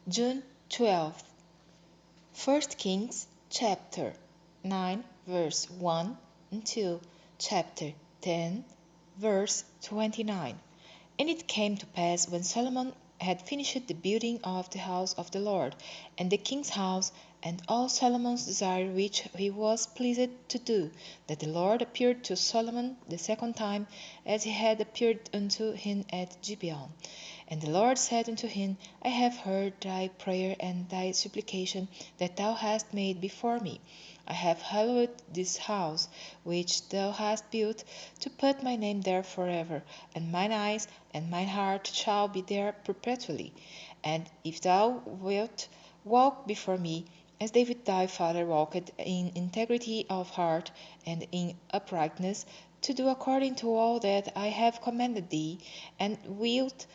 June 12th. 1 Kings chapter 9 verse 1 until chapter 10 verse 29. And it came to pass when Solomon had finished the building of the house of the Lord, and the king's house, and all Solomon's desire which he was pleased to do, that the Lord appeared to Solomon the second time, as he had appeared unto him at Gibeon. And the Lord said unto him, I have heard thy prayer and thy supplication that thou hast made before me. I have hallowed this house which thou hast built, to put my name there forever, and mine eyes and mine heart shall be there perpetually. And if thou wilt walk before me, as David thy father walked in integrity of heart and in uprightness, to do according to all that I have commanded thee, and wilt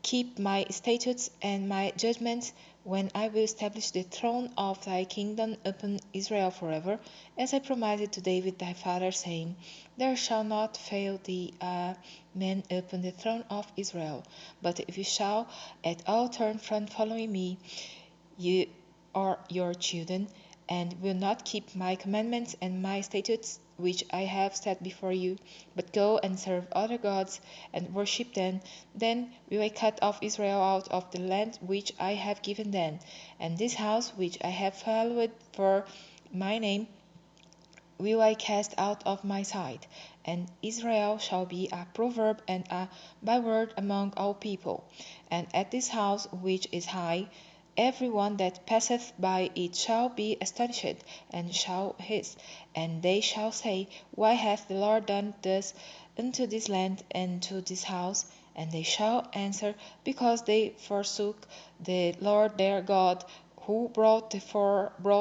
keep my statutes and my judgments, when I will establish the throne of thy kingdom upon Israel forever, as I promised to David thy father, saying, There shall not fail thee a man upon the throne of Israel. But if you shall at all turn from following me, you or your children, and will not keep my commandments and my statutes which I have set before you, but go and serve other gods and worship them, then will I cut off Israel out of the land which I have given them, and this house which I have hallowed for my name will I cast out of my sight, and Israel shall be a proverb and a byword among all people. And at this house which is high, every one that passeth by it shall be astonished, and shall hiss, and they shall say, Why hath the Lord done thus unto this land and to this house? And they shall answer, Because they forsook the Lord their God, who brought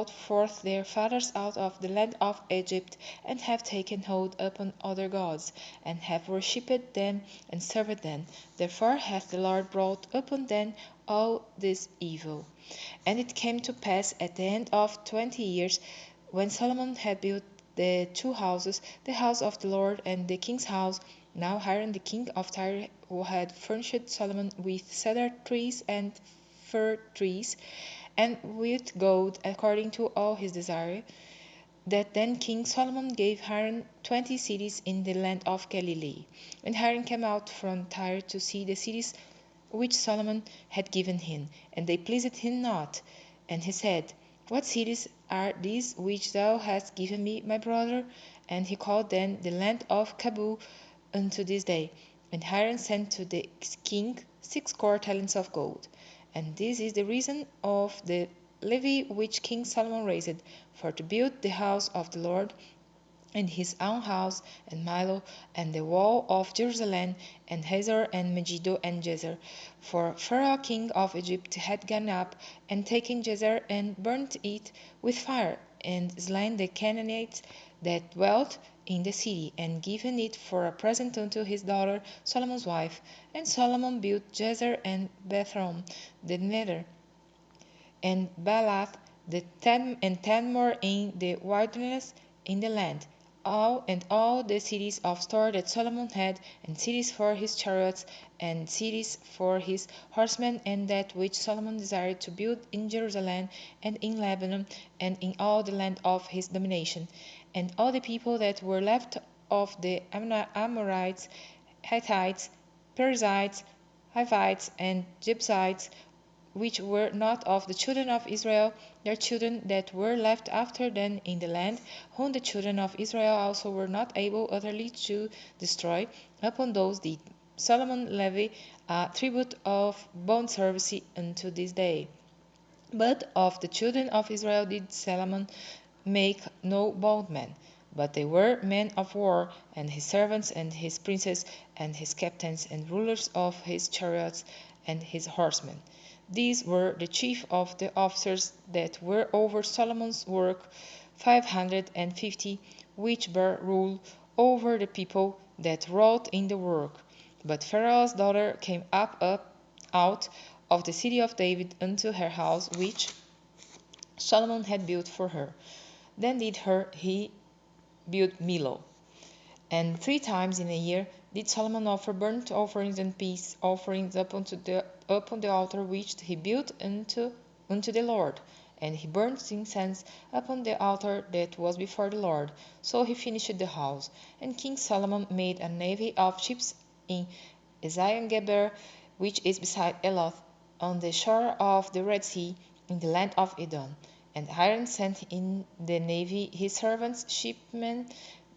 forth their fathers out of the land of Egypt, and have taken hold upon other gods, and have worshipped them and served them. Therefore hath the Lord brought upon them all this evil. And it came to pass at the end of 20 years, when Solomon had built the two houses, the house of the Lord and the king's house. Now Hiram the king of Tyre, who had furnished Solomon with cedar trees and fir trees, and with gold according to all his desire, that then King Solomon gave Hiram 20 cities in the land of Galilee. And Hiram came out from Tyre to see the cities which Solomon had given him, and they pleased him not. And he said, What cities are these which thou hast given me, my brother? And he called them the land of Kabul unto this day. And Hiram sent to the king 60 talents of gold. And this is the reason of the levy which King Solomon raised, for to build the house of the Lord, and his own house, and Milo, and the wall of Jerusalem, and Hazor, and Megiddo, and Jezer. For Pharaoh king of Egypt had gone up, and taken Jezer, and burnt it with fire, and slain the Canaanites that dwelt in the city, and given it for a present unto his daughter Solomon's wife. And Solomon built Jezer, and Bethrom, the nether, and Baalath, and 10 more in the wilderness in the land, all the cities of store that Solomon had, and cities for his chariots, and cities for his horsemen, and that which Solomon desired to build in Jerusalem, and in Lebanon, and in all the land of his domination. And all the people that were left of the Amorites, Hittites, Perizzites, Hivites, and Jebusites, which were not of the children of Israel, their children that were left after them in the land, whom the children of Israel also were not able utterly to destroy, upon those did Solomon levy a tribute of bond service unto this day. But of the children of Israel did Solomon make no bondmen, but they were men of war, and his servants, and his princes, and his captains, and rulers of his chariots, and his horsemen. These were the chief of the officers that were over Solomon's work, 550, which bare rule over the people that wrought in the work. But Pharaoh's daughter came up out of the city of David unto her house, which Solomon had built for her. Then did he build Millo. And 3 times in a year did Solomon offer burnt offerings and peace offerings upon the altar which he built unto the Lord. And he burnt incense upon the altar that was before the Lord. So he finished the house. And King Solomon made a navy of ships in Ezion-Geber, which is beside Eloth, on the shore of the Red Sea, in the land of Edom. And Hiram sent in the navy his servants, shipmen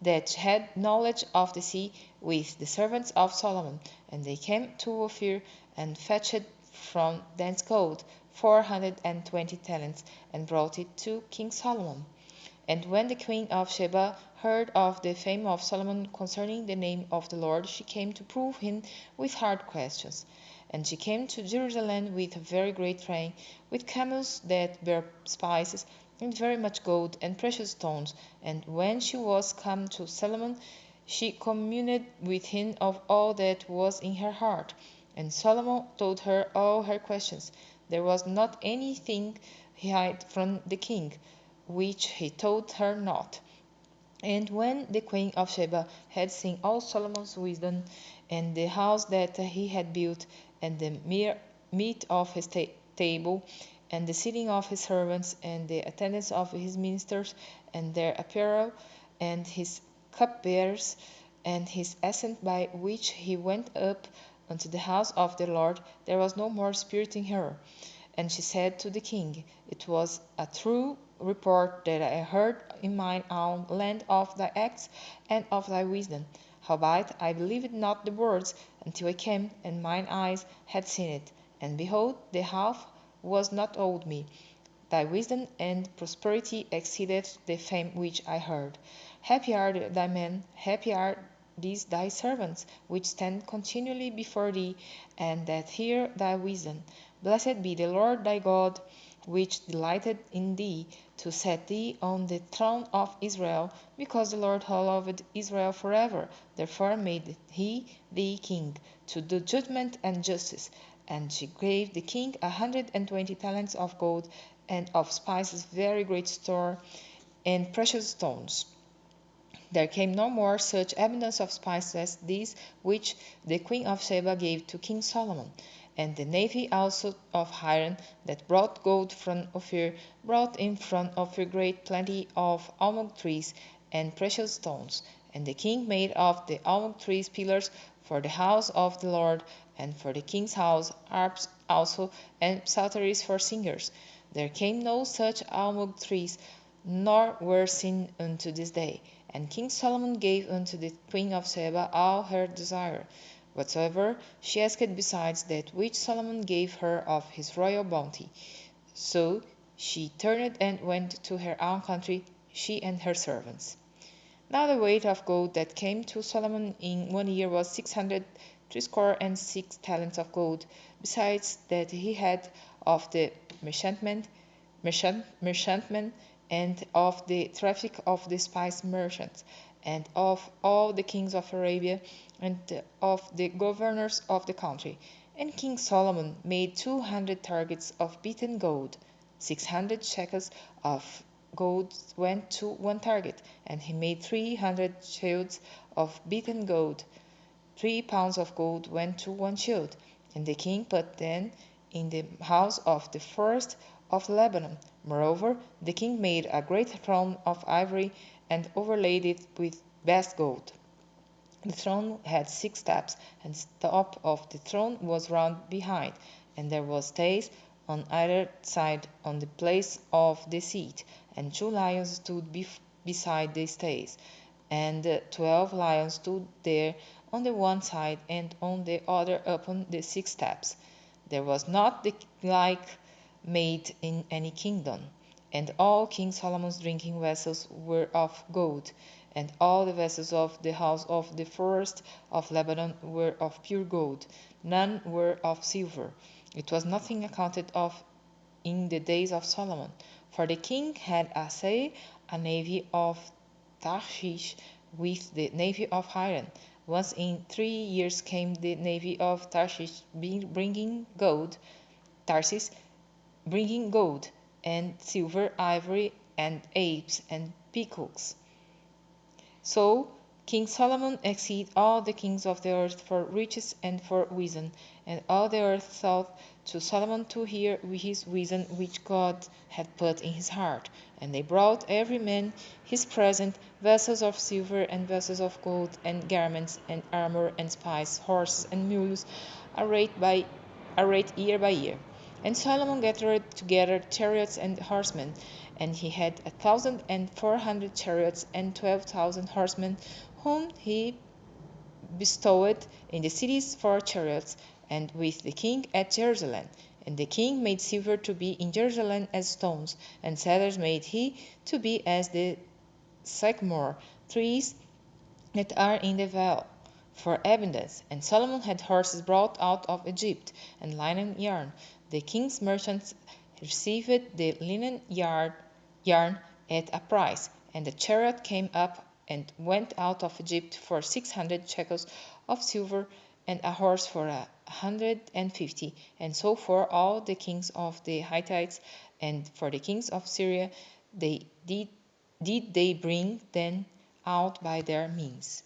that had knowledge of the sea, with the servants of Solomon. And they came to Ophir, and fetched from thence gold 420 talents, and brought it to King Solomon. And when the queen of Sheba heard of the fame of Solomon concerning the name of the Lord, she came to prove him with hard questions. And she came to Jerusalem with a very great train, with camels that bare spices, and very much gold and precious stones. And when she was come to Solomon, she communed with him of all that was in her heart. And Solomon told her all her questions. There was not anything he hid from the king, which he told her not. And when the queen of Sheba had seen all Solomon's wisdom, and the house that he had built, and the meat of his table, and the sitting of his servants, and the attendance of his ministers, and their apparel, and his cupbearers, and his ascent by which he went up unto the house of the Lord, there was no more spirit in her. And she said to the king, It was a true report that I heard in mine own land of thy acts and of thy wisdom. Howbeit I believed not the words until I came, and mine eyes had seen it. And behold, the half was not owed me. Thy wisdom and prosperity exceeded the fame which I heard. Happy are thy men, happy are these thy servants, which stand continually before thee, and that hear thy wisdom. Blessed be the Lord thy God, which delighted in thee, to set thee on the throne of Israel, because the Lord loved Israel forever. Therefore made he thee king, to do judgment and justice. And she gave the king 120 talents of gold, and of spices very great store, and precious stones. There came no more such abundance of spices as these which the queen of Sheba gave to King Solomon. And the navy also of Hiram, that brought gold from Ophir, brought in from Ophir great plenty of almond trees and precious stones. And the king made of the almond trees pillars for the house of the Lord, and for the king's house harps also, and psalteries for singers. There came no such almond trees, nor were seen unto this day. And King Solomon gave unto the queen of Sheba all her desire, whatsoever she asked besides that which Solomon gave her of his royal bounty. So she turned and went to her own country, she and her servants. Now the weight of gold that came to Solomon in 1 year was 666 talents of gold, besides that he had of the merchantmen, and of the traffic of the spice merchants, and of all the kings of Arabia, and of the governors of the country. And King Solomon made 200 targets of beaten gold. 600 shekels of gold went to one target, and he made 300 shields of beaten gold. 3 pounds of gold went to one shield. And the king put them in the house of the first of Lebanon. Moreover, the king made a great throne of ivory, and overlaid it with best gold. The throne had 6 steps, and the top of the throne was round behind, and there was stays on either side on the place of the seat, and 2 lions stood beside the stays, and 12 lions stood there on the one side and on the other upon the 6 steps. There was not the like made in any kingdom. And all King Solomon's drinking vessels were of gold, and all the vessels of the house of the first of Lebanon were of pure gold, none were of silver. It was nothing accounted of in the days of Solomon. For the king had assayed a navy of Tarshish with the navy of Hiram. Once in 3 years came the navy of Tarshish, bringing gold, Tarsus, bringing gold, and silver, ivory, and apes, and peacocks. So King Solomon exceeded all the kings of the earth for riches and for wisdom, and all the earth sought to Solomon to hear his wisdom which God had put in his heart. And they brought every man his present, vessels of silver, and vessels of gold, and garments, and armor, and spices, horses, and mules, arrayed year by year. And Solomon gathered together chariots and horsemen, and he had 1,400 chariots and 12,000 horsemen, whom he bestowed in the cities for chariots, and with the king at Jerusalem. And the king made silver to be in Jerusalem as stones, and cedars made he to be as the sycamore trees that are in the vale, for abundance. And Solomon had horses brought out of Egypt, and linen yarn. The king's merchants received the linen yarn at a price, and the chariot came up and went out of Egypt for 600 shekels of silver, and a horse for 150, and so for all the kings of the Hittites, and for the kings of Syria, they did they bring them out by their means.